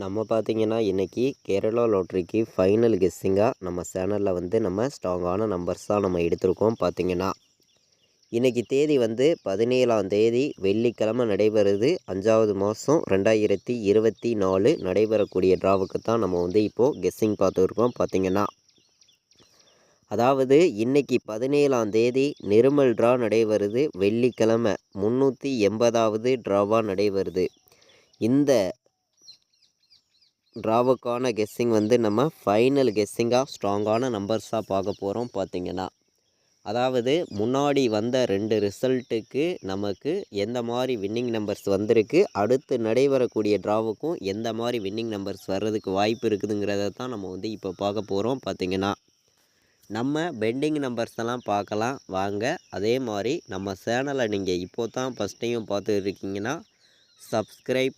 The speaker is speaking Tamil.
நம்ம பார்த்தீங்கன்னா இன்றைக்கி கேரளா லாட்ரிக்கு ஃபைனல் கெஸ்ஸிங்காக நம்ம சேனலில் வந்து நம்ம ஸ்ட்ராங்கான நம்பர்ஸாக நம்ம எடுத்திருக்கோம். பார்த்திங்கன்னா இன்றைக்கி தேதி வந்து 17ஆம் தேதி வெள்ளிக்கிழமை நடைபெறுது. 5வது மாதம் 2024 நடைபெறக்கூடிய ட்ராவுக்கு தான் நம்ம வந்து இப்போது கெஸ்ஸிங் பார்த்துருக்கோம். பார்த்திங்கன்னா அதாவது இன்றைக்கி 17ஆம் தேதி நிருமல் ட்ரா நடைபெறுது. வெள்ளிக்கிழமை 380வது ட்ராவாக நடைபெறுது. இந்த ட்ராவுக்கான கெஸ்ஸிங் வந்து நம்ம ஃபைனல் கெஸ்ஸிங்காக ஸ்ட்ராங்கான நம்பர்ஸாக பார்க்க போகிறோம். பார்த்திங்கன்னா அதாவது முன்னாடி வந்த 2 ரிசல்ட்டுக்கு நமக்கு எந்த மாதிரி வின்னிங் நம்பர்ஸ் வந்திருக்கு, அடுத்து நடைபெறக்கூடிய ட்ராவுக்கும் எந்த மாதிரி வின்னிங் நம்பர்ஸ் வர்றதுக்கு வாய்ப்பு இருக்குதுங்கிறத தான் நம்ம வந்து இப்போ பார்க்க போகிறோம். பார்த்திங்கன்னா நம்ம பெண்டிங் நம்பர்ஸ் எல்லாம் பார்க்கலாம் வாங்க. அதே மாதிரி நம்ம சேனலை நீங்கள் இப்போ தான் ஃபஸ்ட் டைம் பார்த்துட்டு இருக்கீங்கன்னா சப்ஸ்கிரைப்